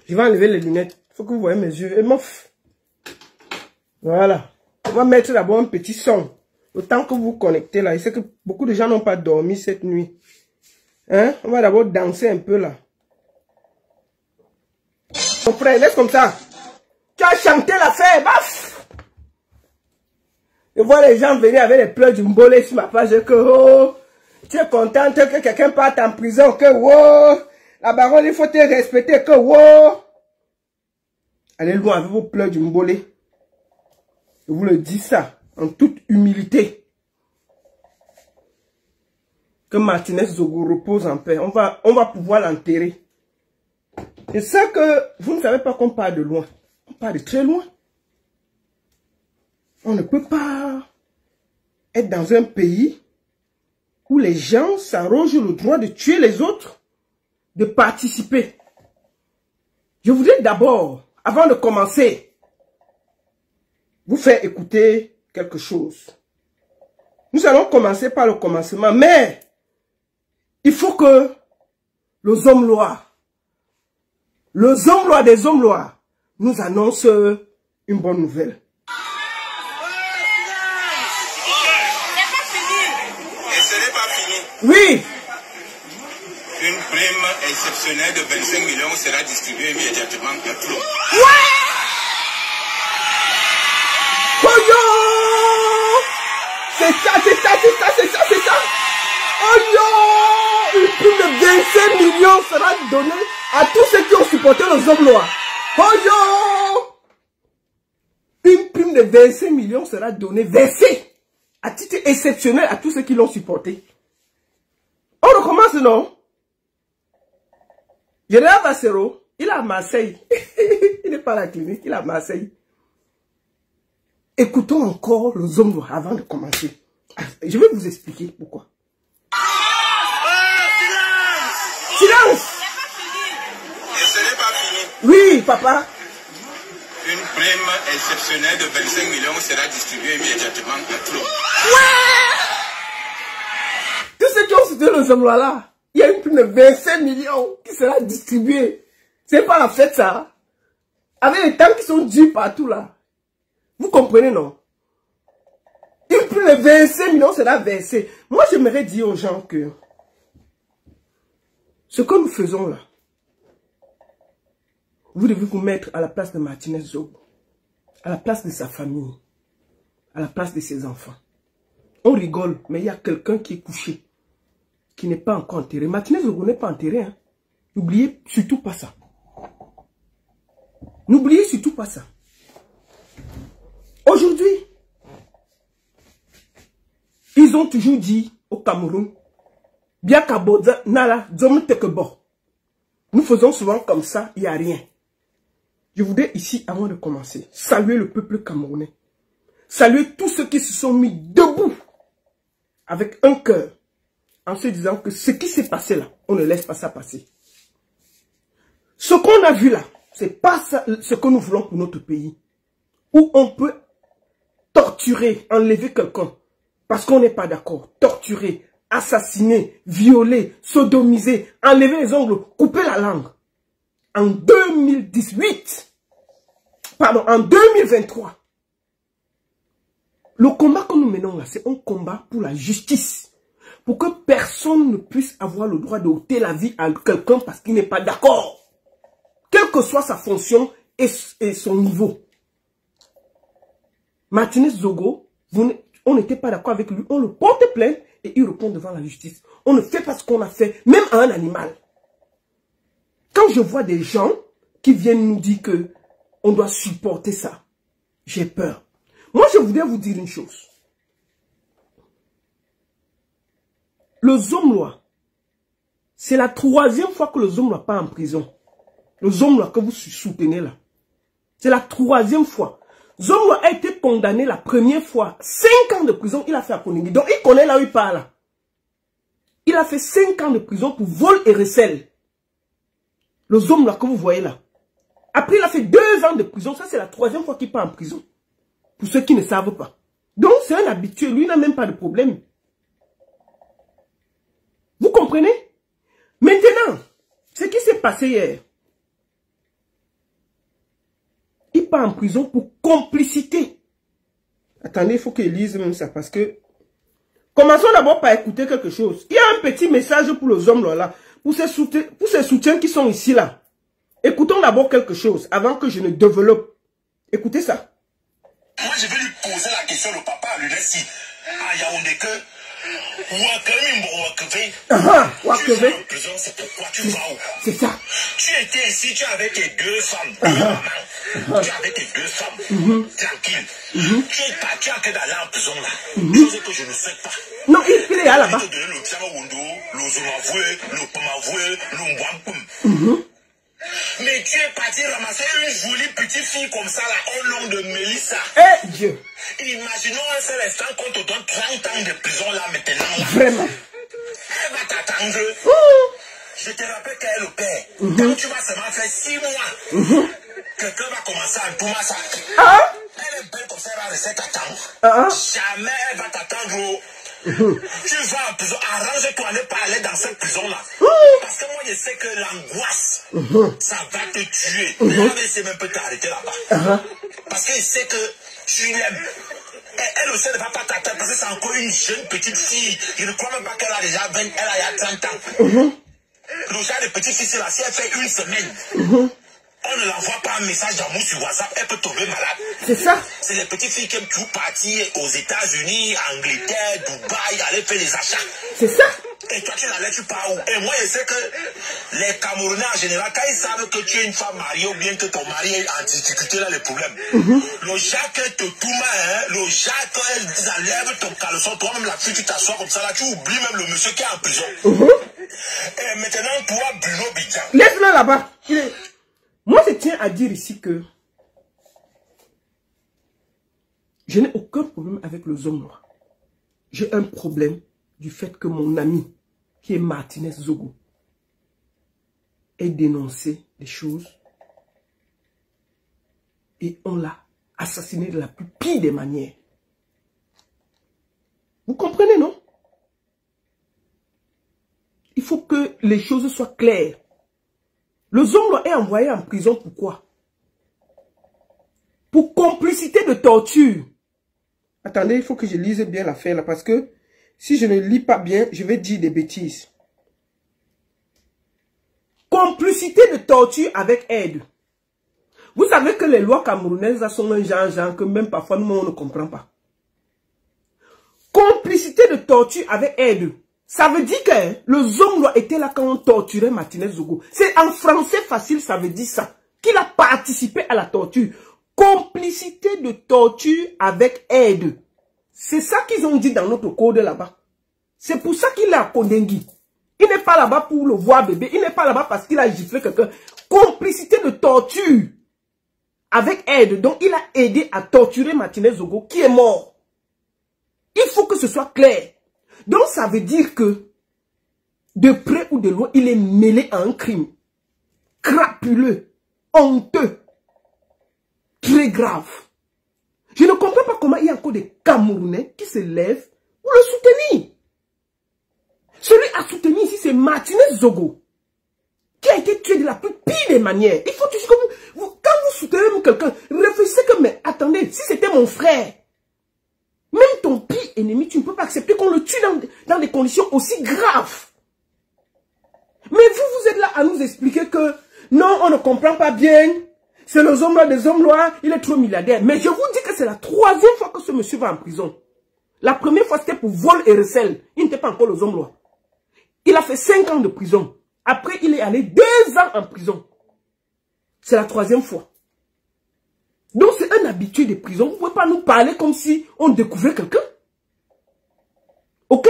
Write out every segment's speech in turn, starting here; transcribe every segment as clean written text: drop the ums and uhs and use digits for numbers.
Je vais enlever les lunettes. Il faut que vous voyez mes yeux. Et mof. Voilà. On va mettre d'abord un petit son. Le temps que vous vous connectez là. Je sais que beaucoup de gens n'ont pas dormi cette nuit. Hein? On va d'abord danser un peu là. Mon frère, laisse comme ça. Tu as chanté l'affaire, baf! Je vois les gens venir avec les pleurs du mbolé sur ma page que oh, tu es contente que quelqu'un parte en prison, que wow, la baronne, il faut te respecter, que wow. Allez loin avec vos pleurs du mbolé. Je vous le dis ça, en toute humilité. Que Martinez Zogo repose en paix. On va pouvoir l'enterrer. C'est ça que vous ne savez pas qu'on part de loin. On part de très loin. On ne peut pas être dans un pays où les gens s'arrogent le droit de tuer les autres, de participer. Je voudrais d'abord, avant de commencer, vous faire écouter quelque chose. Nous allons commencer par le commencement, mais il faut que les hommes-lois, des hommes-lois, nous annoncent une bonne nouvelle. Oui. Une prime exceptionnelle de 25 millions sera distribuée immédiatement à tout le monde. Ouais. Oh yo! C'est ça. Oh yo! Une prime de 25 millions sera donnée à tous ceux qui ont supporté les hommes-lois. Oh yo! Une prime de 25 millions sera donnée, versée, à titre exceptionnel à tous ceux qui l'ont supporté. On recommence, non? Général Bassero, il est à Marseille. Il n'est pas à la clinique, il est à Marseille. Écoutons encore les hommes avant de commencer. Je vais vous expliquer pourquoi. Silence! Et ce n'est pas fini. Oui, papa. Une prime exceptionnelle de 25 millions sera distribuée immédiatement à tout le monde. Ouais! Tous ceux qui ont soutenu les hommes là, il y a une prime de 25 millions qui sera distribuée. C'est pas la fête ça. Avec les temps qui sont dus partout là. Vous comprenez non? Une prime de 25 millions sera versée. Moi j'aimerais dire aux gens que ce que nous faisons là, vous devez vous mettre à la place de Martinez Zogo, à la place de sa famille, à la place de ses enfants. On rigole, mais il y a quelqu'un qui est couché, qui n'est pas encore enterré. Martinez Zogo n'est pas enterré. Hein. N'oubliez surtout pas ça. N'oubliez surtout pas ça. Aujourd'hui, ils ont toujours dit au Cameroun, bien qu'Aboda Nala, nous faisons souvent comme ça, il n'y a rien. Je voudrais ici, avant de commencer, saluer le peuple camerounais. Saluer tous ceux qui se sont mis debout avec un cœur, en se disant que ce qui s'est passé là, on ne laisse pas ça passer. Ce qu'on a vu là, c'est pas ça, ce que nous voulons pour notre pays. Où on peut torturer, enlever quelqu'un, parce qu'on n'est pas d'accord. Torturer, assassiner, violer, sodomiser, enlever les ongles, couper la langue. En 2018, pardon, en 2023, le combat que nous menons là, c'est un combat pour la justice. Pour que personne ne puisse avoir le droit d'ôter la vie à quelqu'un parce qu'il n'est pas d'accord. Quelle que soit sa fonction et son niveau. Martinez Zogo, on n'était pas d'accord avec lui. On le porte plainte et il répond devant la justice. On ne fait pas ce qu'on a fait, même à un animal. Quand je vois des gens qui viennent nous dire que on doit supporter ça, j'ai peur. Moi, je voudrais vous dire une chose. Le Zomlois, c'est la 3e fois que le Zomlois part en prison. Le Zomlois que vous soutenez là. C'est la 3e fois. Zomlois a été condamné la première fois. 5 ans de prison, il a fait à Koningui. Donc, il connaît là où il part là. Il a fait 5 ans de prison pour vol et recel. Le Zomlois que vous voyez là. Après, il a fait 2 ans de prison. Ça, c'est la 3e fois qu'il part en prison. Pour ceux qui ne savent pas. Donc, c'est un habitué. Lui, il n'a même pas de problème. Vous comprenez? Maintenant, ce qui s'est passé hier. part en prison pour complicité. Attendez, il faut qu'il lise même ça parce que... Commençons d'abord par écouter quelque chose. Il y a un petit message pour les hommes là. Pour ces soutiens qui sont ici là. Écoutons d'abord quelque chose avant que je ne développe. Écoutez ça. Moi, je vais lui poser la question, le papa, lui laisse à Yaoundé que c'est pourquoi tu vas où? C'est ça. Tu étais ici, tu avais tes deux femmes, deux mamans. Tu avais tes deux femmes, tranquille. Tu es parti en train d'aller en prison là. Chose que je ne sais pas. Non, il est là-bas. Je te donner le Tchamaoundo, le Zomavoué, le Pomavoué, le Mwampum. Mais tu es parti ramasser une jolie petite fille comme ça là, au nom de Mélissa. Eh Dieu. Imaginons un seul instant qu'on te donne 30 ans de prison là maintenant. Vraiment. Elle va t'attendre. Je te rappelle qu'elle est le père. Quand tu vas seulement faire 6 mois, quelqu'un va commencer à tout massacrer. Elle est belle comme ça, elle va rester t'attendre. Jamais elle va t'attendre. Tu vas en prison, arrange-toi, ne pas aller dans cette prison-là. Parce que moi, je sais que l'angoisse, ça va te tuer. Elle ne sait même pas t'arrêter là-bas. Parce qu'elle sait que tu l'aimes. Elle aussi ne va pas t'attendre parce que c'est encore une jeune petite fille. Je ne crois même pas qu'elle a déjà 20, elle a 30 ans. Le genre de petite fille, c'est là, si elle fait une semaine. On ne l'envoie pas un message d'amour sur WhatsApp, elle peut tomber malade. C'est ça. C'est les petites filles qui aiment tout partir aux États-Unis, Angleterre, Dubaï, aller faire les achats. C'est ça. Et toi, tu n'allais pas où? Et moi, je sais que les Camerounais en général, quand ils savent que tu es une femme mariée ou bien que ton mari est en difficulté, là, les problèmes. Le Jacques te tourne, le Jacques, elle dit, enlève ton caleçon, toi-même, la fille, tu t'assois comme ça, là, tu oublies même le monsieur qui est en prison. Et maintenant, toi, Bruno Bidjan. Laisse-le là-bas. Moi, je tiens à dire ici que je n'ai aucun problème avec les hommes noirs. J'ai un problème du fait que mon ami, qui est Martinez Zogo, ait dénoncé des choses et on l'a assassiné de la plus pire des manières. Vous comprenez, non? Il faut que les choses soient claires. Le Zongo est envoyé en prison, pourquoi? Pour complicité de torture. Attendez, il faut que je lise bien l'affaire là, parce que si je ne lis pas bien, je vais dire des bêtises. Complicité de torture avec aide. Vous savez que les lois camerounaises sont un genre que même parfois nous on ne comprend pas. Complicité de torture avec aide. Ça veut dire que le Zongo était là quand on torturait Martinez Zogo. C'est en français facile, ça veut dire ça. Qu'il a participé à la torture. Complicité de torture avec aide. C'est ça qu'ils ont dit dans notre code là-bas. C'est pour ça qu'il est à Kondengui. Il n'est pas là-bas pour le voir bébé. Il n'est pas là-bas parce qu'il a giflé quelqu'un. Complicité de torture avec aide. Donc il a aidé à torturer Martinez Zogo qui est mort. Il faut que ce soit clair. Donc ça veut dire que de près ou de loin, il est mêlé à un crime crapuleux, honteux, très grave. Je ne comprends pas comment il y a encore des Camerounais qui se lèvent pour le soutenir. Celui à soutenir ici, c'est Martinez Zogo, qui a été tué de la plus pire des manières. Il faut toujours que quand vous soutenez quelqu'un, réfléchissez que, mais attendez, si c'était mon frère, même ton pire ennemi, tu ne peux pas accepter qu'on le tue dans des conditions aussi graves. Mais vous êtes là à nous expliquer que non, on ne comprend pas bien. C'est les hommes là, des hommes noirs, il est trop milliardaire. Mais je vous dis que c'est la 3e fois que ce monsieur va en prison. La première fois, c'était pour vol et recel. Il n'était pas encore les hommes noirs. Il a fait 5 ans de prison. Après, il est allé 2 ans en prison. C'est la 3e fois. Donc, c'est un habitué de prison. Vous ne pouvez pas nous parler comme si on découvrait quelqu'un. Ok?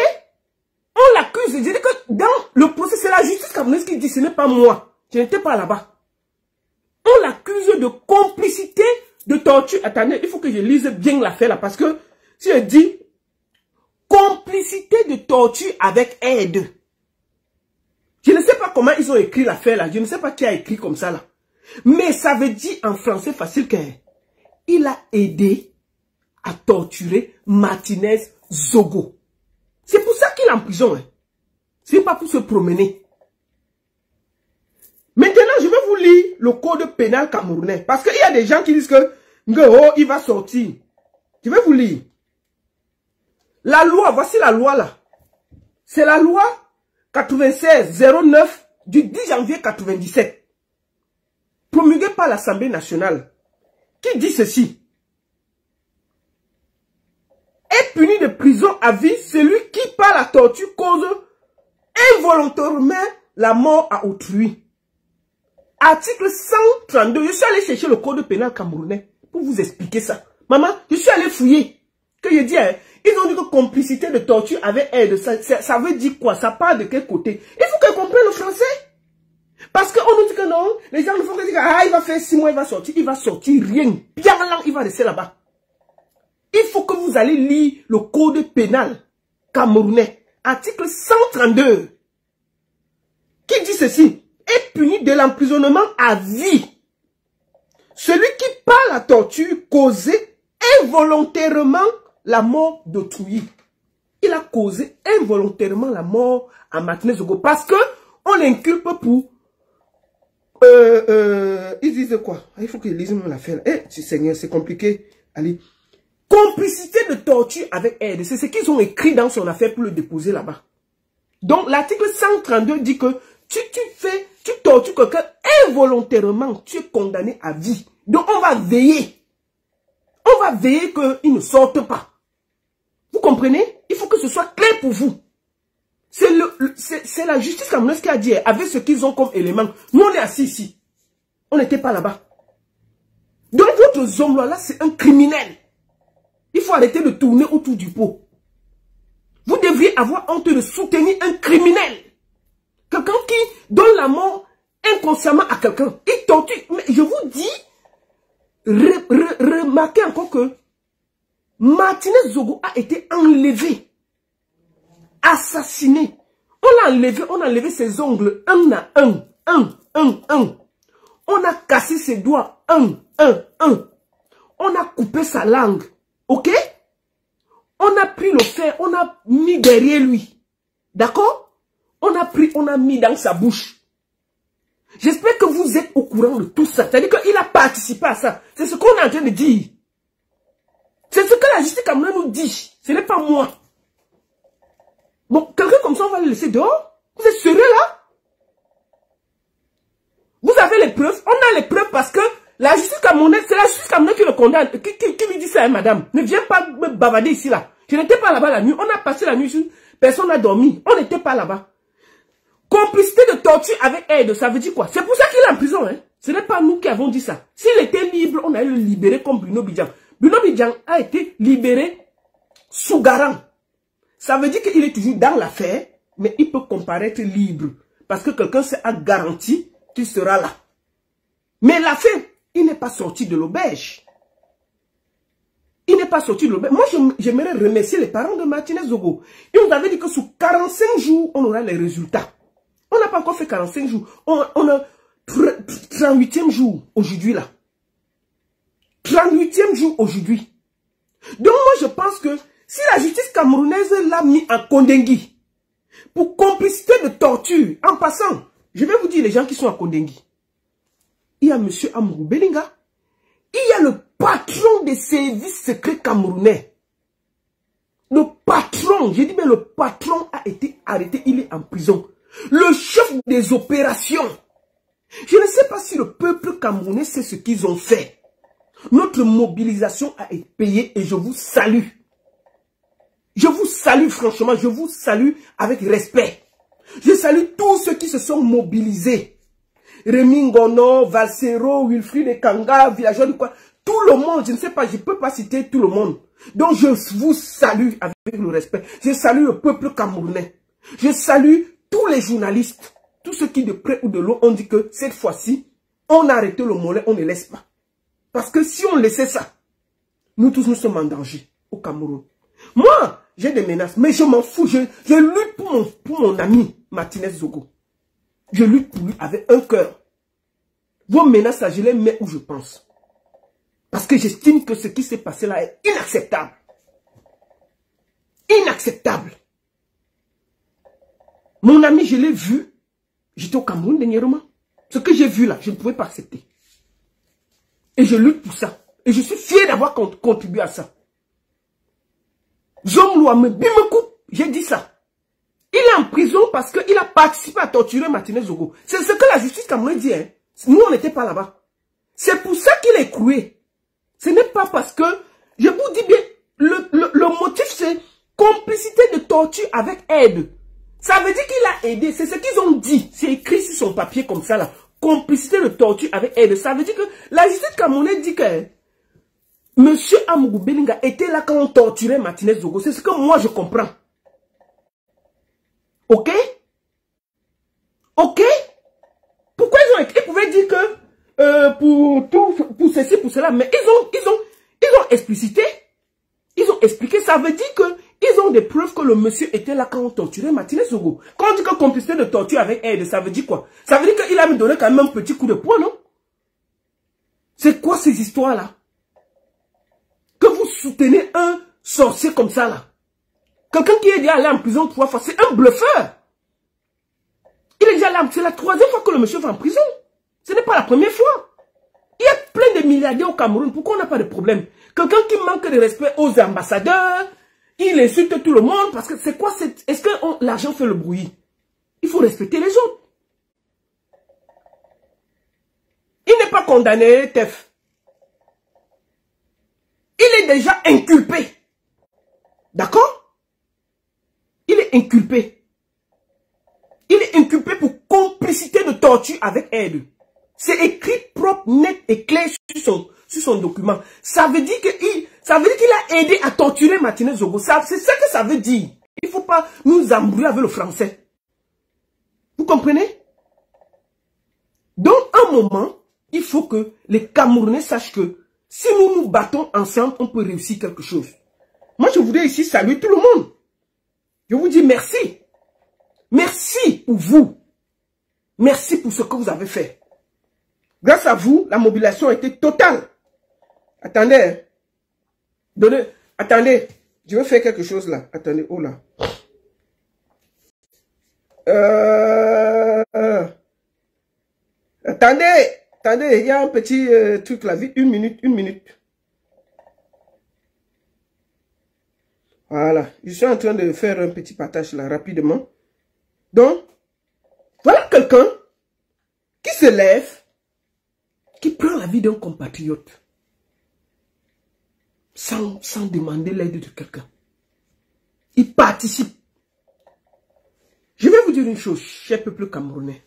On l'accuse. Je dis que dans le procès, c'est la justice camerounaise qui dit, ce n'est pas moi. Je n'étais pas là-bas. On l'accuse de complicité de torture. Attendez, il faut que je lise bien l'affaire là. Parce que si je dis complicité de torture avec aide. Je ne sais pas comment ils ont écrit l'affaire là. Je ne sais pas qui a écrit comme ça là. Mais ça veut dire en français facile qu'il a aidé à torturer Martinez Zogo. C'est pour ça qu'il est en prison. Hein. C'est pas pour se promener. Maintenant, je vais vous lire le code pénal camerounais. Parce qu'il y a des gens qui disent que oh, il va sortir. Je vais vous lire. La loi, voici la loi là. C'est la loi 96-09 du 10 janvier 97. Promulguée par l'Assemblée nationale. Qui dit ceci? Est puni de prison à vie celui qui par la torture cause involontairement la mort à autrui. Article 132. Je suis allé chercher le code pénal camerounais pour vous expliquer ça. Maman, je suis allé fouiller. Que je dis, hein, ils ont dit que complicité de torture avec aide. Ça veut dire quoi? Ça parle de quel côté? Il faut qu'elle comprenne le français. Parce qu'on nous dit que non, les gens ne font que dire, ah, il va faire 6 mois, il va sortir. Il va sortir rien. Bien là, il va rester là-bas. Il faut que vous allez lire le code pénal camerounais. Article 132. Qui dit ceci? Est puni de l'emprisonnement à vie celui qui par la torture causé involontairement la mort d'autrui. Il a causé involontairement la mort à Martinez Zogo parce que on l'inculpe pour ils disent quoi? Il faut qu'ils lisent mon affaire. Seigneur, c'est compliqué. Allez. Complicité de torture avec aide. C'est ce qu'ils ont écrit dans son affaire pour le déposer là-bas. Donc l'article 132 dit que tu tortures quelqu'un involontairement, tu es condamné à vie. Donc on va veiller. On va veiller qu'il ne sorte pas. Vous comprenez? Il faut que ce soit clair pour vous. C'est la justice camerounaise qui a dit, avec ce qu'ils ont comme élément. Nous on est assis ici. On n'était pas là-bas. Donc votre zombie là, c'est un criminel. Il faut arrêter de tourner autour du pot. Vous devriez avoir honte de soutenir un criminel. Quelqu'un qui donne la mort inconsciemment à quelqu'un. Il torture. Mais je vous dis, remarquez encore que Martinez Zogo a été enlevé, assassiné. On a enlevé ses ongles un à un. On a cassé ses doigts un. On a coupé sa langue. Ok? On a pris le fer, on a mis derrière lui. D'accord? On a mis dans sa bouche. J'espère que vous êtes au courant de tout ça. C'est-à-dire qu'il a participé à ça. C'est ce qu'on est en train de dire. C'est ce que la justice camerounaise nous dit. Ce n'est pas moi. Bon, quelqu'un comme ça, on va le laisser dehors? Vous êtes sérieux là? Vous avez les preuves? On a les preuves parce que la justice camerounaise, c'est la justice camerounaise qui le condamne. Qui lui dit ça, hein, madame? Ne viens pas me bavader ici là. Je n'étais pas là-bas la nuit. On a passé la nuit ici. Personne n'a dormi. On n'était pas là-bas. Complicité de torture avec aide, ça veut dire quoi? C'est pour ça qu'il est en prison. Hein? Ce n'est pas nous qui avons dit ça. S'il était libre, on allait le libérer comme Bruno Bidjan. Bruno Bidjan a été libéré sous garant. Ça veut dire qu'il est toujours dans l'affaire, mais il peut comparaître libre. Parce que quelqu'un a garanti qu'il sera là. Mais l'affaire, il n'est pas sorti de l'auberge. Il n'est pas sorti de l'auberge. Moi, j'aimerais remercier les parents de Martinez Zogo. Ils nous avaient dit que sous 45 jours, on aura les résultats. On n'a pas encore fait 45 jours. On a 38e jour aujourd'hui là. 38e jour aujourd'hui. Donc moi je pense que si la justice camerounaise l'a mis en Kondengui pour complicité de torture, en passant, je vais vous dire les gens qui sont à Kondengui. Il y a M. Amourou Belinga. Il y a le patron des services secrets camerounais. Le patron, j'ai dit bien le patron a été arrêté, il est en prison. Le chef des opérations. Je ne sais pas si le peuple camerounais sait ce qu'ils ont fait. Notre mobilisation a été payée et je vous salue. Je vous salue franchement, je vous salue avec respect. Je salue tous ceux qui se sont mobilisés. Rémi Ngono, Valsero, Wilfried Kanga, Villageois du quoi. Tout le monde, je ne sais pas, je ne peux pas citer tout le monde. Donc je vous salue avec le respect. Je salue le peuple camerounais. Je salue tous les journalistes, tous ceux qui de près ou de loin ont dit que cette fois-ci, on a arrêté le mollet, on ne laisse pas. Parce que si on laissait ça, nous tous nous sommes en danger au Cameroun. Moi, j'ai des menaces, mais je m'en fous. Je lutte pour mon ami Martinez Zogo. Je lutte pour lui avec un cœur. Vos menaces, là, je les mets où je pense. Parce que j'estime que ce qui s'est passé là est inacceptable. Inacceptable. Mon ami, je l'ai vu. J'étais au Cameroun dernièrement. Ce que j'ai vu là, je ne pouvais pas accepter. Et je lutte pour ça. Et je suis fier d'avoir contribué à ça. Zomloa me coupe. J'ai dit ça. Il est en prison parce qu'il a participé à torturer Martinez Zogo. C'est ce que la justice camerounaise dit. Hein. Nous, on n'était pas là-bas. C'est pour ça qu'il est écroué. Ce n'est pas parce que, je vous dis bien, le motif c'est complicité de torture avec aide. Ça veut dire qu'il a aidé. C'est ce qu'ils ont dit. C'est écrit sur son papier comme ça là. Complicité de torture avec aide. Ça veut dire que la justice camerounaise dit que Monsieur Amougou Belinga était là quand on torturait Martinez Zogo. C'est ce que moi je comprends. Ok? Ok? Pourquoi ils pouvaient dire que pour ceci, pour cela, mais ils ont explicité. Ils ont expliqué. Ça veut dire que ils ont des preuves que le monsieur était là quand on torturait Martinez Zogo. Quand on dit que complicité de torture avec aide, ça veut dire quoi? Ça veut dire qu'il a me donné quand même un petit coup de poing, non? C'est quoi ces histoires-là? Que vous soutenez un sorcier comme ça, là. Quelqu'un qui est déjà allé en prison 3 fois, c'est un bluffeur. Il est déjà là, c'est la 3e fois que le monsieur va en prison. Ce n'est pas la première fois. Il y a plein de milliardaires au Cameroun. Pourquoi on n'a pas de problème? Quelqu'un qui manque de respect aux ambassadeurs, il insulte tout le monde parce que c'est quoi cette... Est-ce que l'argent fait le bruit? Il faut respecter les autres. Il n'est pas condamné, Tef. Il est déjà inculpé. D'accord? Il est inculpé. Il est inculpé pour complicité de torture avec aide. C'est écrit propre, net et clair sur son document. Ça veut dire qu'il a aidé à torturer Martinez Zogo. C'est ça que ça veut dire. Il ne faut pas nous embrouiller avec le français. Vous comprenez? Donc, à un moment, il faut que les Camerounais sachent que si nous nous battons ensemble, on peut réussir quelque chose. Moi, je voudrais ici saluer tout le monde. Je vous dis merci. Merci pour vous. Merci pour ce que vous avez fait. Grâce à vous, la mobilisation a été totale. Attendez. Attendez. Je vais faire quelque chose là. Attendez. Oh là. Attendez. Il y a un petit truc là. Vite, une minute. Voilà. Je suis en train de faire un petit partage là, rapidement. Donc, voilà quelqu'un qui se lève, qui prend la vie d'un compatriote, sans demander l'aide de quelqu'un. Il participe. Je vais vous dire une chose, cher peuple camerounais.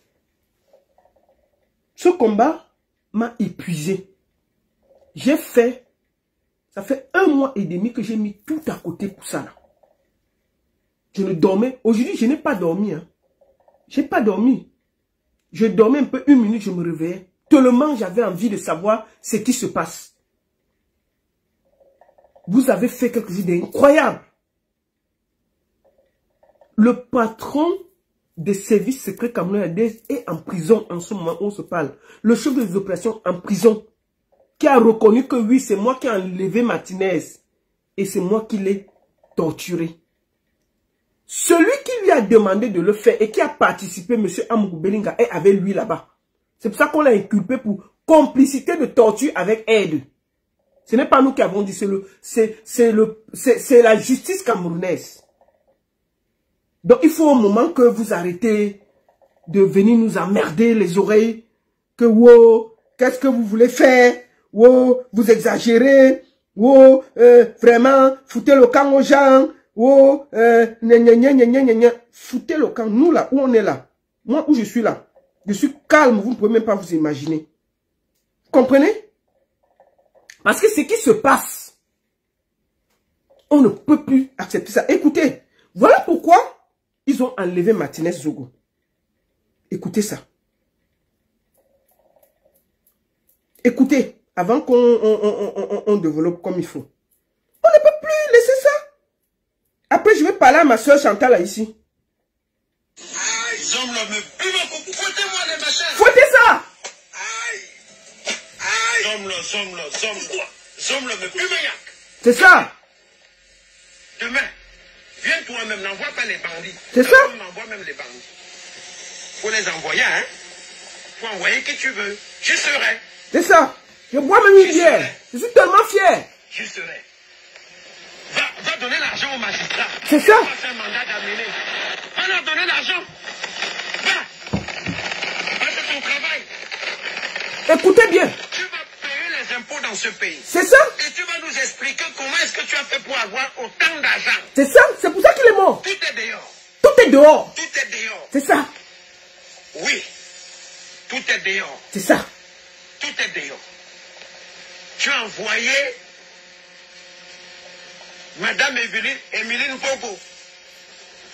Ce combat m'a épuisé. Ça fait 1 mois et demi que j'ai mis tout à côté pour ça. Là. Je ne dormais. Aujourd'hui, je n'ai pas dormi. Hein. Je n'ai pas dormi. Je dormais un peu, 1 minute, je me réveillais. Tellement j'avais envie de savoir ce qui se passe. Vous avez fait quelque chose d'incroyable. Le patron des services secrets camerounais est en prison en ce moment où on se parle. Le chef des opérations en prison. Qui a reconnu que oui, c'est moi qui ai enlevé Martinez. Et c'est moi qui l'ai torturé. Celui qui lui a demandé de le faire et qui a participé, M. Amougou Belinga, est avec lui là-bas. C'est pour ça qu'on l'a inculpé pour complicité de torture avec aide. Ce n'est pas nous qui avons dit, c'est la justice camerounaise. Donc il faut au moment que vous arrêtez de venir nous emmerder les oreilles, que wow, qu'est-ce que vous voulez faire? Wow, vous exagérez. Wow, vraiment, foutez le camp aux gens. Wow, foutez le camp. Nous là, où on est là. Moi, où je suis là. Je suis calme, vous ne pouvez même pas vous imaginer. Vous comprenez? Parce que ce qui se passe, on ne peut plus accepter ça. Écoutez, voilà pourquoi ils ont enlevé Martinez Zogo. Écoutez ça. Écoutez. Avant qu'on développe comme il faut. On ne peut plus laisser ça. Après, je vais parler à ma soeur Chantal là, ici. Fouettez-moi les machins. Fouettez ça. C'est ça. Demain, viens toi-même, n'envoie pas les bandits. C'est ça. On envoie même les bandits. Faut les envoyer, hein. pour envoyer qui tu veux. Je serai. C'est ça. Je bois même une bière. Je suis tellement fier. Je serai. Va donner l'argent au magistrat. C'est ça. Va un mandat d'amener. Va leur donner l'argent. Va. C'est ton travail. Écoutez bien. Tu vas payer les impôts dans ce pays. C'est ça. Et tu vas nous expliquer comment est-ce que tu as fait pour avoir autant d'argent. C'est ça. C'est pour ça qu'il est mort. Tout est dehors. Tout est dehors. Tout est dehors. C'est ça. Oui. Tout est dehors. C'est ça. Tout est dehors. Tu as envoyé Madame Emeline Bogo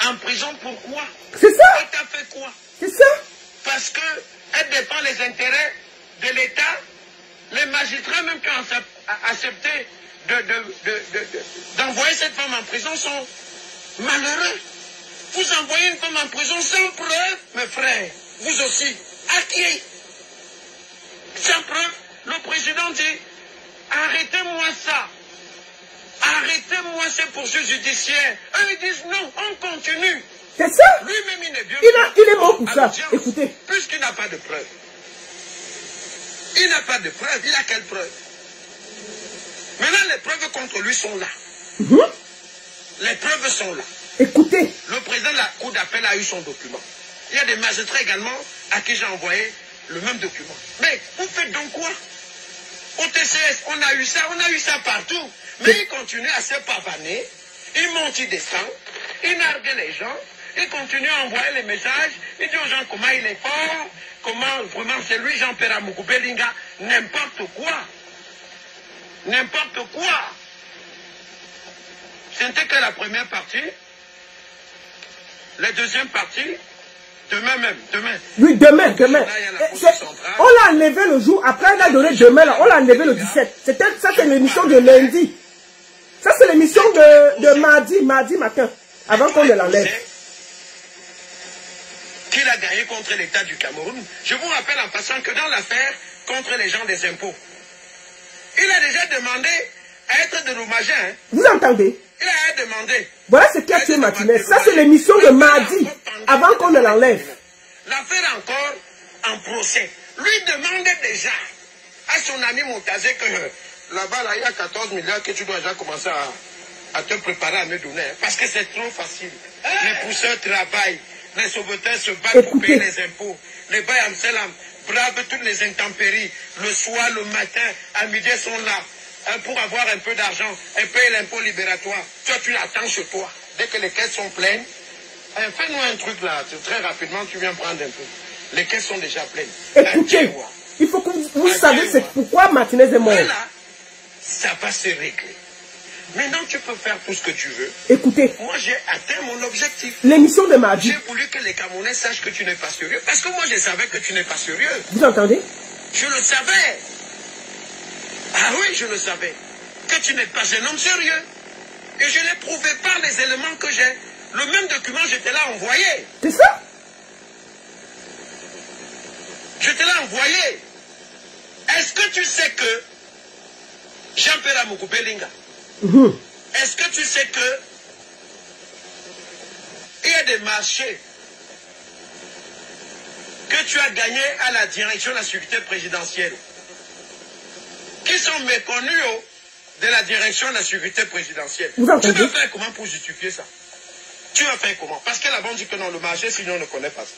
en prison. Pourquoi? C'est ça. Elle t'a fait quoi? C'est ça. Parce qu'elle défend les intérêts de l'État. Les magistrats même qui ont accepté d'envoyer cette femme en prison sont malheureux. Vous envoyez une femme en prison sans preuve, mes frères. Vous aussi. À qui? Sans preuve. Le président dit, arrêtez-moi ça. Arrêtez-moi ces poursuites judiciaires. Eux, ils disent non, on continue. C'est ça. Lui-même, il est bien. Il est mort pour ça. Écoutez. Puisqu'il n'a pas de preuve. Il n'a pas de preuve. Il a quelle preuve? Maintenant, les preuves contre lui sont là. Les preuves sont là. Écoutez. Le président de la cour d'appel a eu son document. Il y a des magistrats également à qui j'ai envoyé le même document. Mais vous faites donc quoi? Au TCS, on a eu ça partout. Mais il continue à se pavaner. Il monte, il descend. Il nargue les gens. Il continue à envoyer les messages. Il dit aux gens comment il est fort. Comment vraiment c'est lui, Jean-Pierre Moukoubelinga. N'importe quoi. N'importe quoi. Ce n'était que la première partie. La deuxième partie, demain même, demain. Oui, demain. On l'a enlevé le jour, après on a donné demain, là, on l'a enlevé le 17. Ça c'est l'émission de lundi. Ça c'est l'émission de mardi matin, avant qu'on ne l'enlève. Qu'il a gagné contre l'État du Cameroun. Je vous rappelle en passant que dans l'affaire contre les gens des impôts, il a déjà demandé à être dédommagé. Hein. Vous entendez? Il a demandé. Voilà ce qui a tué Martinez. Ça c'est l'émission de mardi, avant qu'on ne l'enlève. L'affaire encore en procès. Lui demandait déjà à son ami Moutazé que là-bas, là, il y a 14 milliards que tu dois déjà commencer à te préparer à me donner. Hein, parce que c'est trop facile. Les pousseurs travaillent. Les sauveteurs se battent pour payer les impôts. Les Bayamselam bravent toutes les intempéries. Le soir, le matin, à midi, ils sont là. Pour avoir un peu d'argent, et payer l'impôt libératoire. Toi, tu l'attends chez toi. Dès que les caisses sont pleines, fais-nous un truc là. Très rapidement, tu viens prendre un peu. Les caisses sont déjà pleines. Écoutez, il faut que vous sachiez c'est pourquoi Martinez est mort. Voilà, ça va se régler. Maintenant, tu peux faire tout ce que tu veux. Écoutez. Moi, j'ai atteint mon objectif. L'émission de mardi. J'ai voulu que les Camerounais sachent que tu n'es pas sérieux. Parce que moi, je savais que tu n'es pas sérieux. Vous entendez? Je le savais. Ah oui, je le savais. Que tu n'es pas un homme sérieux. Et je l'ai prouvé par les éléments que j'ai. Le même document, je te l'ai envoyé. C'est ça? Je te l'ai envoyé. Est-ce que tu sais que Jean-Pierre Moukoubelinga, est-ce que tu sais que il y a des marchés que tu as gagnés à la direction de la sécurité présidentielle qui sont méconnus de la direction de la sécurité présidentielle? Tu vas faire comment pour justifier ça? Tu vas faire comment? Parce que la banque dit que non, le marché, sinon on ne connaît pas ça.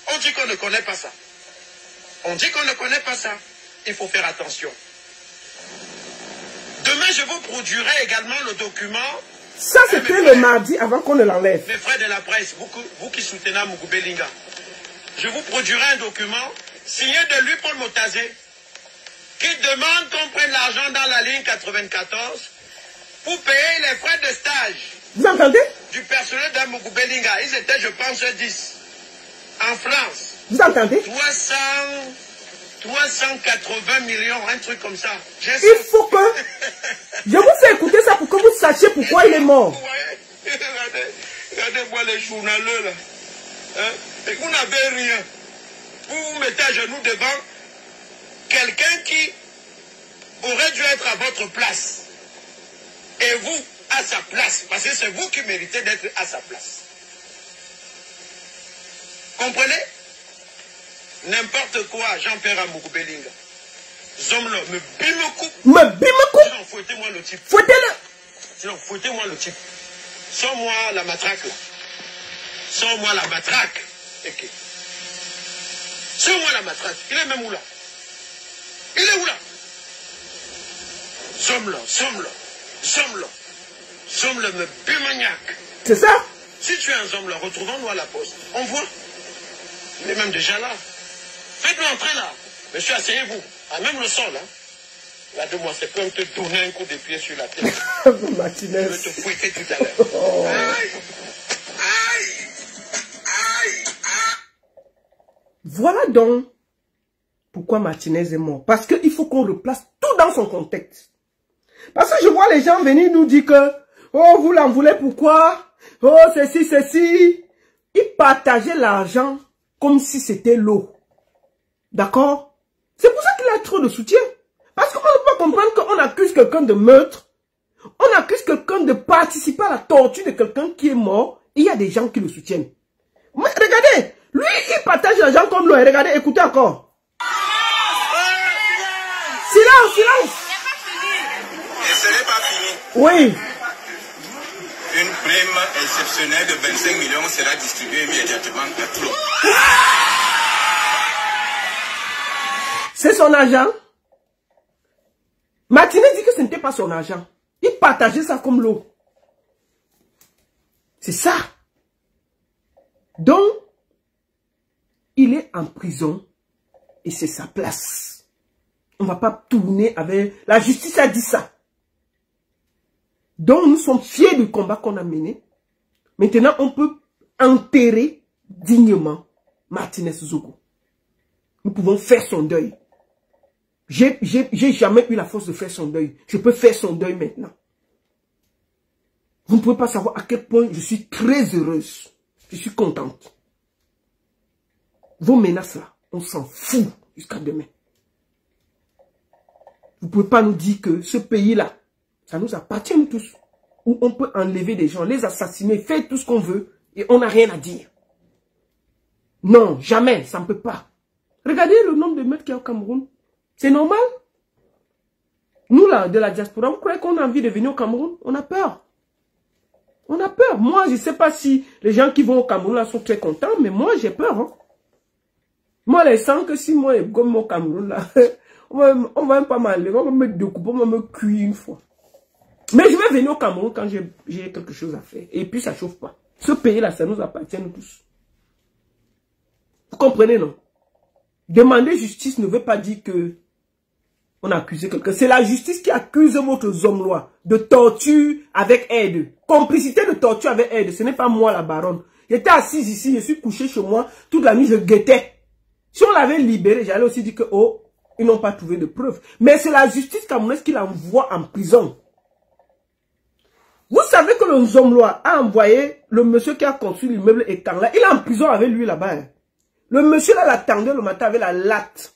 On dit qu'on ne connaît pas ça. On dit qu'on ne connaît pas ça. Il faut faire attention. Demain, je vous produirai également le document. Ça, c'était le mardi avant qu'on ne l'enlève. Mes frères de la presse, vous qui soutenez Moukoubelinga, je vous produirai un document signé de lui, Paul Motazé, qui demande qu'on prenne l'argent dans la ligne 94 pour payer les frais de stage. Vous entendez? Du personnel de Moukoubelinga. Ils étaient, je pense, 10. En France. Vous entendez? 380 millions, un truc comme ça. Il faut que... Je vous fais écouter ça pour que vous sachiez pourquoi il est mort. Regardez-moi les journaleux là. Hein? Et vous n'avez rien. Vous vous mettez à genoux devant quelqu'un qui aurait dû être à votre place. Et vous, à sa place. Parce que c'est vous qui méritez d'être à sa place. comprenez? N'importe quoi, Jean-Pierre Amoukou-Belinga. Zomlo, me bime-coupe. Sinon, fouettez-moi le type. Fouettez-le. Sinon, fouettez-moi le type. Sors-moi la matraque, là. Sors-moi la matraque. Okay. Sors-moi la matraque. Il est même où, là? Il est où, là? Zomlo, Zomlo, Zomlo. Zomlo, me bimagnac. C'est ça? Si tu es un Zomlo, retrouvons-nous à la poste. On voit. Il est même déjà là. Faites-le entrer là. Monsieur, asseyez-vous. À même le sol, hein. Là, de moi, c'est comme te donner un coup de pied sur la tête. Martinez. Je vais te fouetter tout à l'heure. Oh. Aïe. Aïe. Aïe. Aïe. Voilà donc pourquoi Martinez est mort. Parce qu'il faut qu'on replace tout dans son contexte. Parce que je vois les gens venir nous dire que oh, vous l'en voulez pourquoi? Oh, ceci. Ils partageaient l'argent comme si c'était l'eau. D'accord? C'est pour ça qu'il a trop de soutien. Parce qu'on ne peut pas comprendre qu'on accuse quelqu'un de meurtre. On accuse quelqu'un de participer à la torture de quelqu'un qui est mort. Et il y a des gens qui le soutiennent. Mais regardez, lui, il partage l'argent comme l'eau. Regardez, écoutez encore. Silence. Et ce n'est pas fini. Oui. Une prime exceptionnelle de 25 millions sera distribuée immédiatement à tout le monde. C'est son argent. Martinez dit que ce n'était pas son argent. Il partageait ça comme l'eau. C'est ça. Donc, il est en prison et c'est sa place. On ne va pas tourner avec... La justice a dit ça. Donc, nous sommes fiers du combat qu'on a mené. Maintenant, on peut enterrer dignement Martinez Zogo. Nous pouvons faire son deuil. J'ai jamais eu la force de faire son deuil. Je peux faire son deuil maintenant. Vous ne pouvez pas savoir à quel point je suis très heureuse. Je suis contente. Vos menaces là, on s'en fout jusqu'à demain. Vous ne pouvez pas nous dire que ce pays-là, ça nous appartient nous tous. Où on peut enlever des gens, les assassiner, faire tout ce qu'on veut et on n'a rien à dire. Non, jamais, ça ne peut pas. Regardez le nombre de meurtres qu'il y a au Cameroun. C'est normal. Nous là, de la diaspora, vous croyez qu'on a envie de venir au Cameroun? On a peur. On a peur. Moi, je ne sais pas si les gens qui vont au Cameroun là sont très contents, mais moi, j'ai peur. Hein. Moi, les sens que si moi, comme au Cameroun là, on va même pas m'enlever, on va me découper, on va me cuire une fois. Mais je vais venir au Cameroun quand j'ai quelque chose à faire. Et puis, ça ne chauffe pas. Ce pays-là, ça nous appartient nous tous. Vous comprenez, non? Demander justice ne veut pas dire que on a accusé quelqu'un. C'est la justice qui accuse votre Zomlois de torture avec aide. Complicité de torture avec aide. Ce n'est pas moi la baronne. J'étais assise ici, je suis couché chez moi. Toute la nuit, je guettais. Si on l'avait libéré, j'allais aussi dire que, oh, ils n'ont pas trouvé de preuves. Mais c'est la justice camerounaise qui l'envoie en prison. Vous savez que le Zomlois a envoyé le monsieur qui a construit l'immeuble étang là. Il est en prison avec lui là-bas. Hein. Le monsieur là l'attendait le matin avec la latte.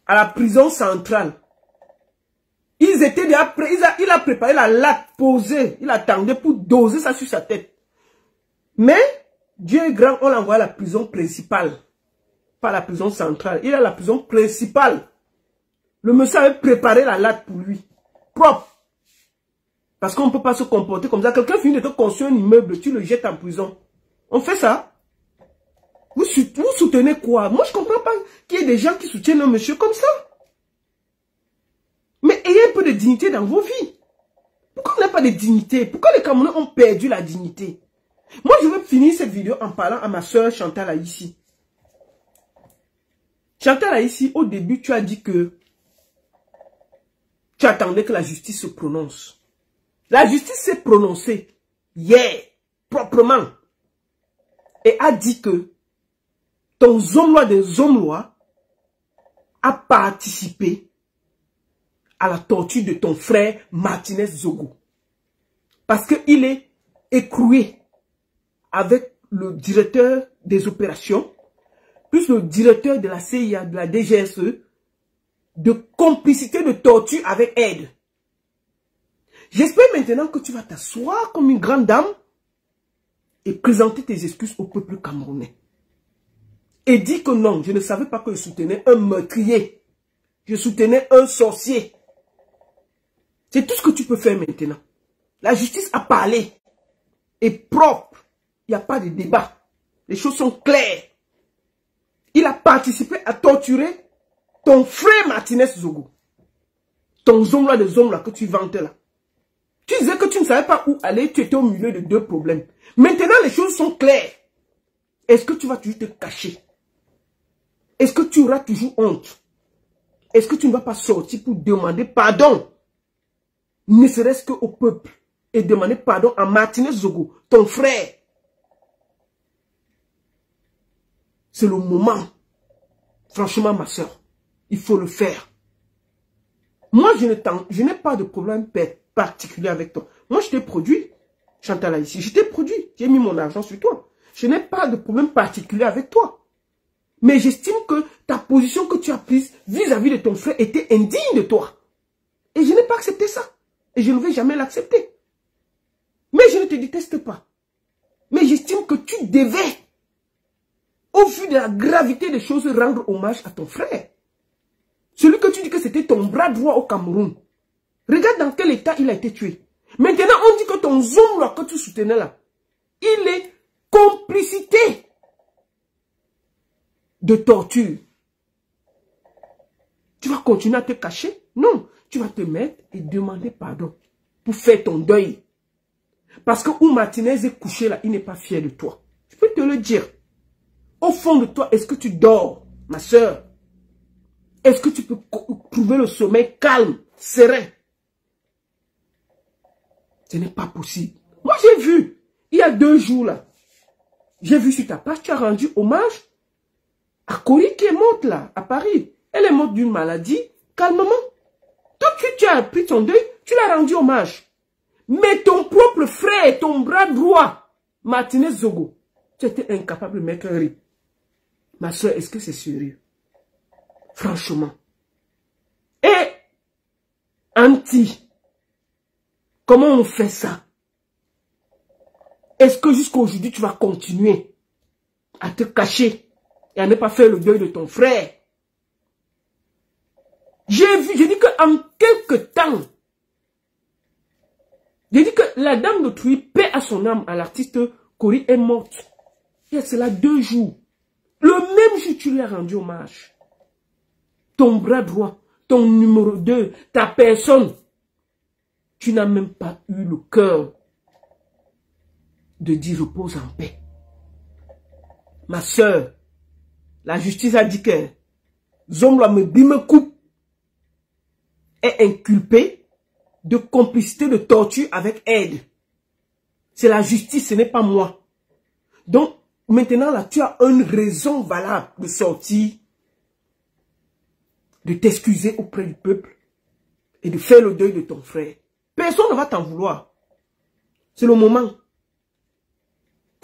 À la prison centrale. Ils étaient déjà prêts. Il a préparé la latte posée. Il attendait pour doser ça sur sa tête. Mais, Dieu est grand, on l'a envoyé à la prison principale. Pas la prison centrale. Il est à la prison principale. Le monsieur avait préparé la latte pour lui. Propre. Parce qu'on ne peut pas se comporter comme ça. Quelqu'un finit de te construire un immeuble, tu le jettes en prison. On fait ça. Vous soutenez quoi? Moi, je ne comprends pas qu'il y ait des gens qui soutiennent un monsieur comme ça. Mais ayez un peu de dignité dans vos vies. Pourquoi on n'a pas de dignité? Pourquoi les Camerounais ont perdu la dignité? Moi, je vais finir cette vidéo en parlant à ma soeur Chantal Aïssi. Chantal Aïssi, au début, tu as dit que tu attendais que la justice se prononce. La justice s'est prononcée hier, proprement, et a dit que ton Zomlois des Zomlois a participé à la torture de ton frère Martinez Zogo. Parce qu'il est écroué avec le directeur des opérations, plus le directeur de la CIA, de la DGSE, de complicité de torture avec aide. J'espère maintenant que tu vas t'asseoir comme une grande dame et présenter tes excuses au peuple camerounais. et dit que non, je ne savais pas que je soutenais un meurtrier. Je soutenais un sorcier. C'est tout ce que tu peux faire maintenant. La justice a parlé. Est propre. Il n'y a pas de débat. Les choses sont claires. Il a participé à torturer ton frère Martinez Zogo. Ton zombla de zombla que tu vantais là. Tu disais que tu ne savais pas où aller, tu étais au milieu de deux problèmes. Maintenant, les choses sont claires. Est-ce que tu vas toujours te cacher? Est-ce que tu auras toujours honte? Est-ce que tu ne vas pas sortir pour demander pardon? Ne serait-ce qu'au peuple. Et demander pardon à Martinez Zogo, ton frère. C'est le moment. Franchement, ma soeur, il faut le faire. Moi, je n'ai pas de problème particulier avec toi. Moi, je t'ai produit, Chantal ici. Je t'ai produit. J'ai mis mon argent sur toi. Je n'ai pas de problème particulier avec toi. Mais j'estime que ta position que tu as prise vis-à-vis de ton frère était indigne de toi. Et je n'ai pas accepté ça. Et je ne vais jamais l'accepter. Mais je ne te déteste pas. Mais j'estime que tu devais, au vu de la gravité des choses, rendre hommage à ton frère. Celui que tu dis que c'était ton bras droit au Cameroun. Regarde dans quel état il a été tué. Maintenant, on dit que ton zombla que tu soutenais là, il est complicité de torture. Tu vas continuer à te cacher? Non, tu vas te mettre et demander pardon pour faire ton deuil. Parce que où Martinez est couché là, il n'est pas fier de toi. Je peux te le dire. Au fond de toi, est-ce que tu dors, ma soeur? Est-ce que tu peux trouver le sommeil calme, serein? Ce n'est pas possible. Moi, j'ai vu, il y a 2 jours là, j'ai vu sur ta page, tu as rendu hommage à Cory qui est morte là, à Paris. Elle est morte d'une maladie, calmement. Tout de suite, tu as pris ton deuil, tu l'as rendu hommage. Mais ton propre frère, ton bras droit, Martinez Zogo, tu étais incapable de mettre un rip. Ma soeur, est-ce que c'est sérieux? Franchement. Et, Anti, comment on fait ça? Est-ce que jusqu'à aujourd'hui, tu vas continuer à te cacher et à ne pas faire le deuil de ton frère? J'ai dit qu'en quelques temps, j'ai dit que la dame d'autrui, paix à son âme, à l'artiste Cory, est morte. Il y a cela 2 jours. Le même jour, tu lui as rendu hommage. Ton bras droit, ton numéro 2, ta personne. Tu n'as même pas eu le cœur de dire repose en paix. Ma soeur, la justice a dit que Zombla me coupe est inculpé de complicité de torture avec aide. C'est la justice, ce n'est pas moi. Donc, maintenant, là, tu as une raison valable de sortir, de t'excuser auprès du peuple et de faire le deuil de ton frère. Personne ne va t'en vouloir. C'est le moment.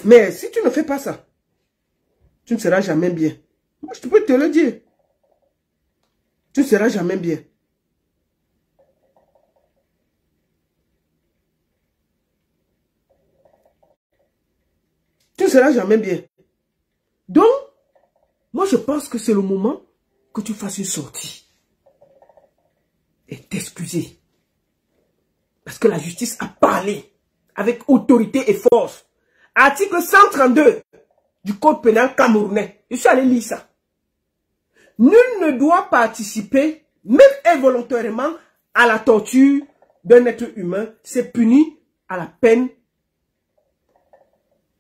Mais si tu ne fais pas ça, tu ne seras jamais bien. Moi, je peux te le dire. Tu ne seras jamais bien. Tu ne seras jamais bien. Donc, moi je pense que c'est le moment que tu fasses une sortie. Et t'excuser. Parce que la justice a parlé avec autorité et force. Article 132 du Code pénal camerounais. Je suis allé lire ça. Nul ne doit participer, même involontairement, à la torture d'un être humain. C'est puni à la peine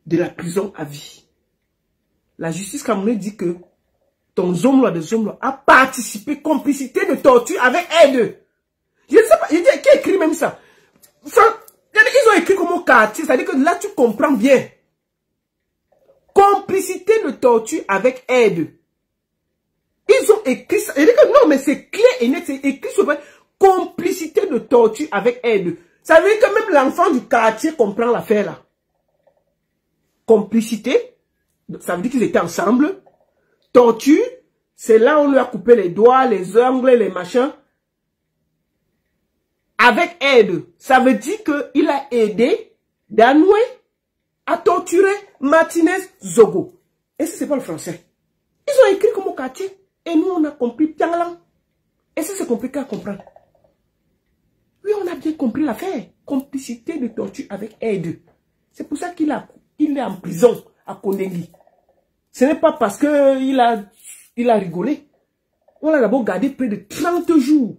de la prison à vie. La justice camerounaise dit que ton Zombla de Zombla a participé, complicité de torture avec aide. Je ne sais pas, il dit qui a écrit même ça. Ils ont écrit comme au quartier, c'est-à-dire que là tu comprends bien. Complicité de torture avec aide. Ils ont écrit ça. Il dit que non, mais c'est clair et net, c'est écrit sur complicité de torture avec aide. Ça veut dire que même l'enfant du quartier comprend l'affaire là. Complicité, ça veut dire qu'ils étaient ensemble. Torture, c'est là où on lui a coupé les doigts, les ongles, les machins. Avec aide, ça veut dire qu'il a aidé Danoué à torturer Martinez Zogo. Et ce n'est pas le français. Ils ont écrit comme au quartier. Et nous, on a compris. Et ça, c'est compliqué à comprendre. Oui, on a bien compris l'affaire. Complicité de torture avec aide. C'est pour ça qu'il est en prison à Kondengi. Ce n'est pas parce qu'il a rigolé. On l'a d'abord gardé près de 30 jours.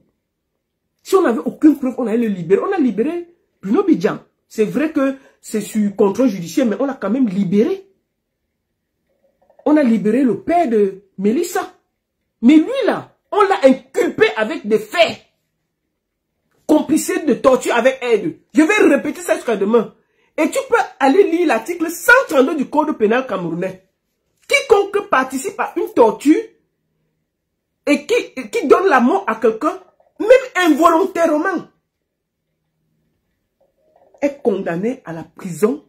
Si on n'avait aucune preuve, on allait le libérer. On a libéré Bruno Bidjan. C'est vrai que c'est sur contrôle judiciaire, mais on l'a quand même libéré. On a libéré le père de Mélissa. Mais lui là, on l'a inculpé avec des faits. Complicité de torture avec aide. Je vais répéter ça jusqu'à demain. Et tu peux aller lire l'article 132 du Code pénal camerounais. Quiconque participe à une torture et qui donne la mort à quelqu'un, même involontairement, est condamné à la prison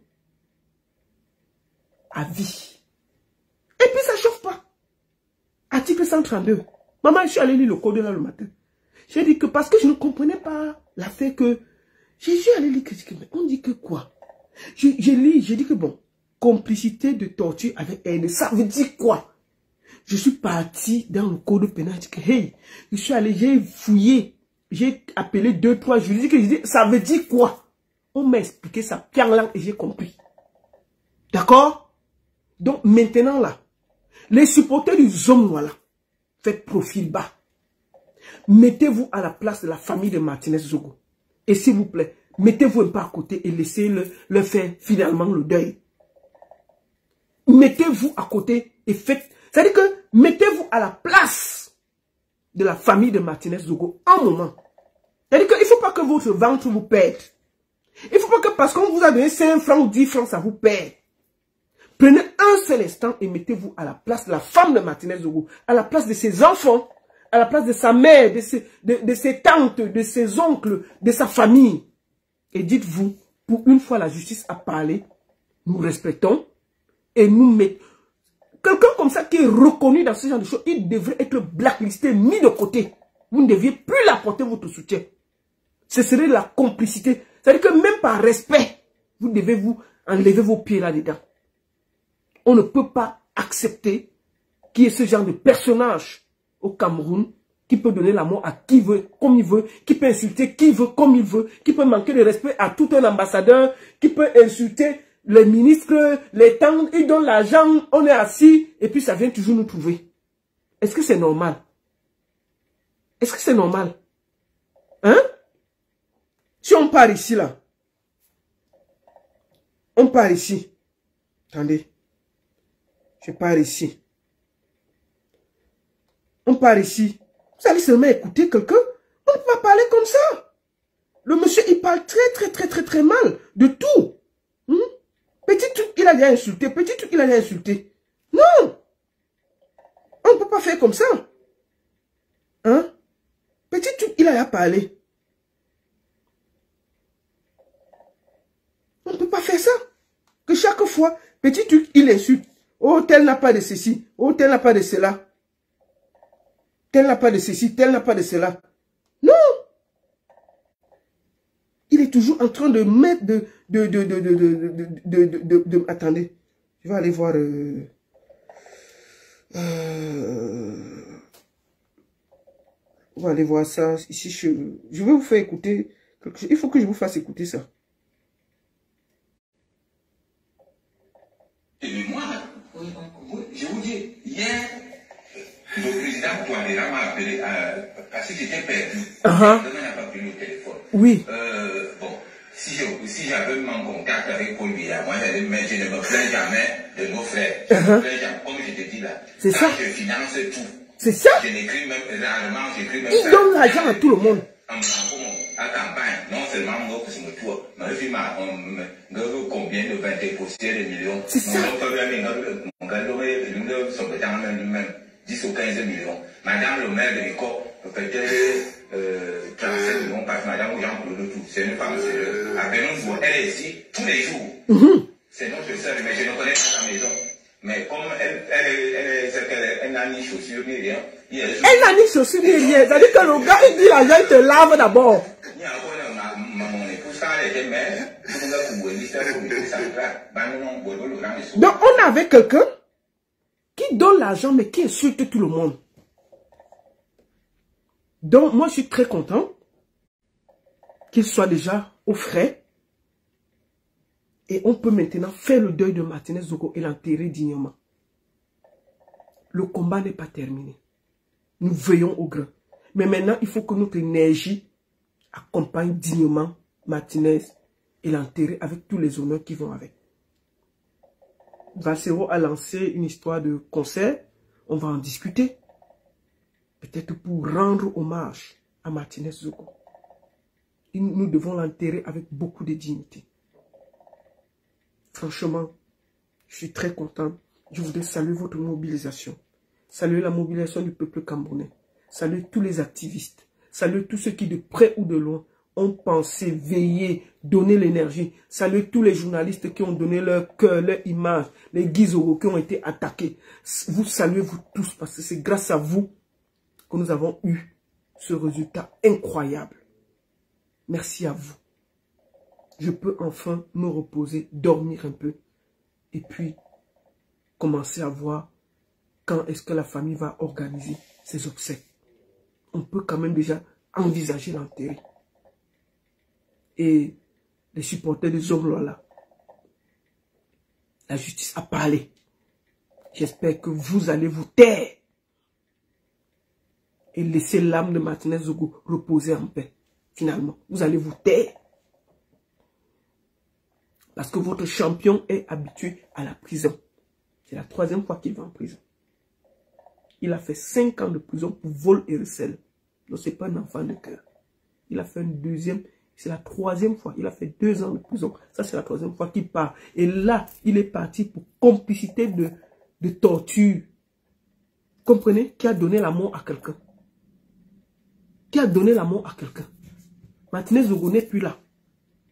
à vie. Et puis ça ne chauffe pas. Article 132. Maman, je suis allée lire le code là le matin. J'ai dit que parce que je ne comprenais pas l'affaire que... J'ai allé lire critiquer. Mais on dit que quoi? J'ai dit que bon, complicité de torture avec aide, ça veut dire quoi? Je suis parti dans le code pénal. J'ai dit que hey, je suis allé, j'ai fouillé, j'ai appelé 2-3 juristes. J'ai dit, ça veut dire quoi? On m'a expliqué ça, Pianglang, et j'ai compris. D'accord? Donc maintenant là, les supporters du Zomnois là, faites profil bas. Mettez-vous à la place de la famille de Martinez Zogo. Et s'il vous plaît, mettez-vous un pas à côté et laissez-le faire finalement le deuil. Mettez-vous à côté et faites... C'est-à-dire que mettez-vous à la place de la famille de Martinez Zogo un moment. C'est-à-dire qu'il ne faut pas que votre ventre vous perde. Il ne faut pas que parce qu'on vous a donné 5 francs ou 10 francs, ça vous perd. Prenez un seul instant et mettez-vous à la place de la femme de Martinez Zogo, à la place de ses enfants, à la place de sa mère, de ses tantes, de ses oncles, de sa famille. Et dites-vous, pour une fois la justice a parlé, nous respectons et nous mettons... Quelqu'un comme ça qui est reconnu dans ce genre de choses, il devrait être blacklisté, mis de côté. Vous ne deviez plus l'apporter votre soutien. Ce serait la complicité. C'est-à-dire que même par respect, vous devez vous enlever vos pieds là-dedans. On ne peut pas accepter qu'il y ait ce genre de personnage au Cameroun qui peut donner la mort à qui veut, comme il veut, qui peut insulter qui veut, comme il veut, qui peut manquer de respect à tout un ambassadeur, qui peut insulter les ministres, les tantes, ils donnent l'argent, on est assis, et puis ça vient toujours nous trouver. Est-ce que c'est normal? Est-ce que c'est normal? Hein? Si on part ici, là, on part ici. Attendez. Je pars ici. On part ici. Vous allez seulement écouter quelqu'un. On ne peut pas parler comme ça. Le monsieur, il parle très mal de tout. Petit truc, il a déjà insulté. Petit truc, il a déjà insulté. Non. On ne peut pas faire comme ça. Hein? Petit truc, il a déjà parlé. On ne peut pas faire ça. Que chaque fois, petit truc, il insulte. Oh, tel n'a pas de ceci. Oh, tel n'a pas de cela. Tel n'a pas de ceci, tel n'a pas de cela. Non. Il est toujours en train de mettre attendez. Je vais aller voir... on va aller voir ça. Ici, je vais vous faire écouter quelque chose. Il faut que je vous fasse écouter ça. Et moi, je vous dis, hier, le président Touadéra m'a appelé parce que j'étais perdu. Il n'a pas pris le téléphone. Oui. Bon, si j'avais mon contact avec Paul Biya, moi je ne me plains jamais de nos frères. Je me plains jamais, comme je te dis là. C'est ça. Je finance tout. C'est ça. Je n'écris même rarement, j'écris même. Il donne l'argent à tout le monde. À campagne, non seulement moi que je me trouve, mais aussi combien de 20 de millions. C'est ça. Même 10 ou 15 millions. Madame le maire de l'école, peut-être 35 millions parce que madame Jean-Claude tout. C'est une femme sérieuse. Appelons-nous, elle est ici tous les jours. C'est notre sœur, mais je ne connais pas sa maison. Mais comme elle n'a ni chaussures ni rien. Elle n'a ni chaussures ni rien. C'est-à-dire que le gars, il dit l'argent, il te lave d'abord. Donc on avait quelqu'un qui qui donne l'argent, mais qui insulte tout le monde. Donc, moi, je suis très content qu'il soit déjà au frais. Et on peut maintenant faire le deuil de Martinez Zogo et l'enterrer dignement. Le combat n'est pas terminé. Nous veillons au grain. Mais maintenant, il faut que notre énergie accompagne dignement Martinez et l'enterrer avec tous les honneurs qui vont avec. Valsero a lancé une histoire de concert. On va en discuter. Peut-être pour rendre hommage à Martinez Zogo. Nous devons l'enterrer avec beaucoup de dignité. Franchement, je suis très content. Je voudrais saluer votre mobilisation. Saluer la mobilisation du peuple camerounais. Saluer tous les activistes. Saluer tous ceux qui, de près ou de loin, ont pensé, veillé, donné l'énergie. Saluer tous les journalistes qui ont donné leur cœur, leur image. Les Guizoro qui ont été attaqués. Vous saluez vous tous parce que c'est grâce à vous que nous avons eu ce résultat incroyable. Merci à vous. Je peux enfin me reposer, dormir un peu. Et puis, commencer à voir quand est-ce que la famille va organiser ses obsèques. On peut quand même déjà envisager l'enterrer. Et les supporters des hommes là, la justice a parlé. J'espère que vous allez vous taire et laisser l'âme de Martinez Zogo reposer en paix. Finalement, vous allez vous taire. Parce que votre champion est habitué à la prison. C'est la 3e fois qu'il va en prison. Il a fait 5 ans de prison pour vol et recel. Donc, ce n'est pas un enfant de cœur. Il a fait une 2e, c'est la 3e fois. Il a fait 2 ans de prison. Ça, c'est la 3e fois qu'il part. Et là, il est parti pour complicité de torture. Comprenez? Qui a donné la mort à quelqu'un. Qui a donné la mort à quelqu'un. Martinez Zogo n'est plus là.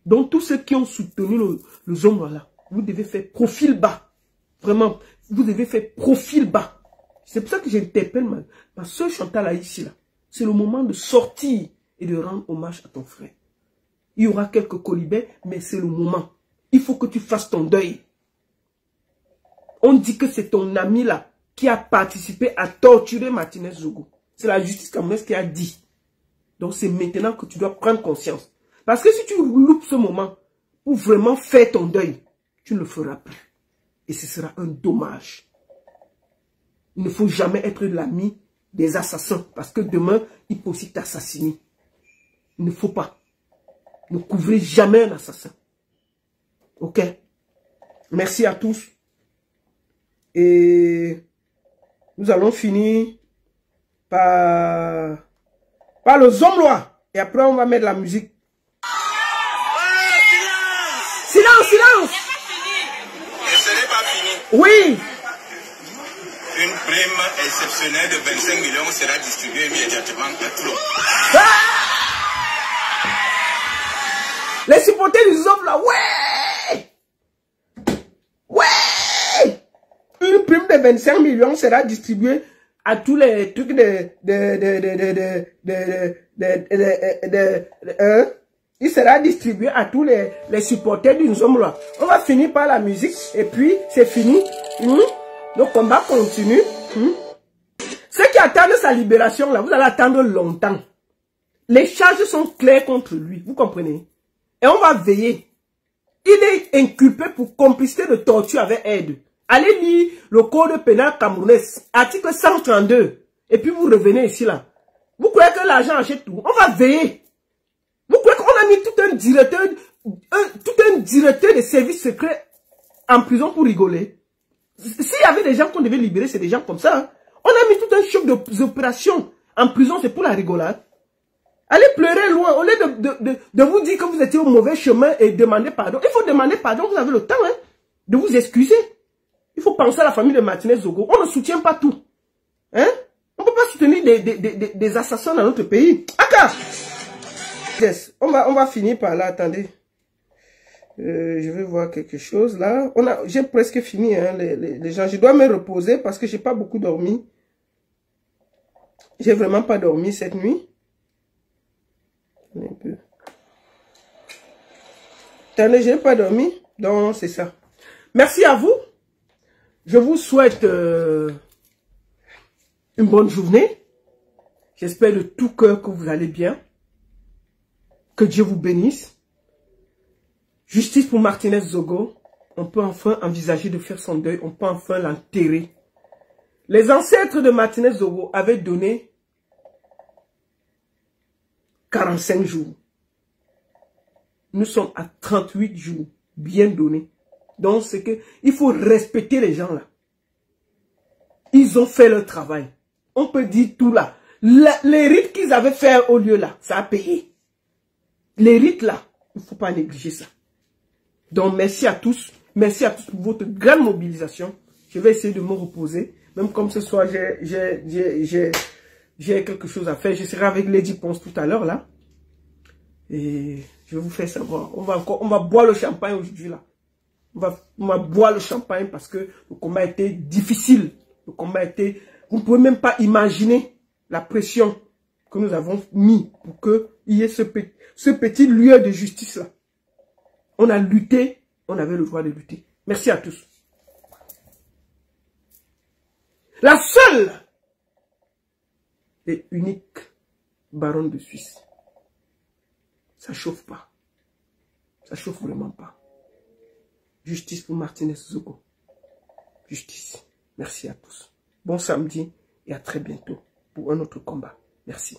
Donc, tous ceux qui ont soutenu le Zombra là, vous devez faire profil bas. Vraiment, vous devez faire profil bas. C'est pour ça que j'interpelle ma soeur Chantal ici là. C'est le moment de sortir et de rendre hommage à ton frère. Il y aura quelques colibets, mais c'est le moment. Il faut que tu fasses ton deuil. On dit que c'est ton ami là qui a participé à torturer Martinez Zogo. C'est la justice camerounaise qui a dit. Donc c'est maintenant que tu dois prendre conscience. Parce que si tu loupes ce moment pour vraiment faire ton deuil, tu ne le feras plus. Et ce sera un dommage. Il ne faut jamais être l'ami des assassins. Parce que demain, il peut aussi t'assassiner. Il ne faut pas. Ne couvrez jamais un assassin. Ok? Merci à tous. Et nous allons finir par le Zomlois. Et après, on va mettre la musique. Silence, silence! Et ce n'est pas fini. Oui! Une prime exceptionnelle de 25 millions sera distribuée immédiatement à tout le monde. Ah! Les supporters du Zomlois, ouais! Ouais! Une prime de 25 millions sera distribuée à tous les trucs il sera distribué à tous les supporters du Zomlois. On va finir par la musique et puis c'est fini. Le combat continue. Ceux qui attendent sa libération, là, vous allez attendre longtemps. Les charges sont claires contre lui, vous comprenez? Et on va veiller. Il est inculpé pour complicité de torture avec aide. Allez lire le code pénal camerounais, article 132. Et puis vous revenez ici là. Vous croyez que l'argent achète tout? On va veiller. Vous croyez qu'on a mis tout un directeur de services secrets en prison pour rigoler? S'il y avait des gens qu'on devait libérer, c'est des gens comme ça. Hein. On a mis tout un chef d'opération en prison, c'est pour la rigolade. Allez pleurer loin, au lieu de vous dire que vous étiez au mauvais chemin et demander pardon. Il faut demander pardon, vous avez le temps hein, de vous excuser. Il faut penser à la famille de Martinez Zogo. On ne soutient pas tout. Hein? On ne peut pas soutenir des assassins dans notre pays. Aka! Yes. On va finir par là. Attendez. Je vais voir quelque chose là. J'ai presque fini. Hein, les gens. Je dois me reposer parce que j'ai pas beaucoup dormi. J'ai vraiment pas dormi cette nuit. Un peu. Attendez, j'ai pas dormi. Donc c'est ça. Merci à vous. Je vous souhaite une bonne journée. J'espère de tout cœur que vous allez bien. Que Dieu vous bénisse. Justice pour Martinez Zogo. On peut enfin envisager de faire son deuil. On peut enfin l'enterrer. Les ancêtres de Martinez Zogo avaient donné 45 jours. Nous sommes à 38 jours. Bien donné. Donc, c'est que il faut respecter les gens là. Ils ont fait leur travail. On peut dire tout là. Les rites qu'ils avaient fait au lieu là, ça a payé. Les rites là, il ne faut pas négliger ça. Donc, merci à tous. Merci à tous pour votre grande mobilisation. Je vais essayer de me reposer. Même comme ce soir, j'ai quelque chose à faire. Je serai avec Lady Ponce tout à l'heure là. Et je vais vous faire savoir. On va boire le champagne aujourd'hui là. On va boire le champagne parce que le combat a été difficile. Le combat a été... Vous ne pouvez même pas imaginer la pression que nous avons mis pour qu'il y ait ce petit lieu de justice là. On a lutté, on avait le droit de lutter. Merci à tous. La seule et unique baronne de Suisse. Ça chauffe pas. Ça chauffe vraiment pas. Justice pour Martinez Zogo. Justice. Merci à tous. Bon samedi et à très bientôt pour un autre combat. Merci.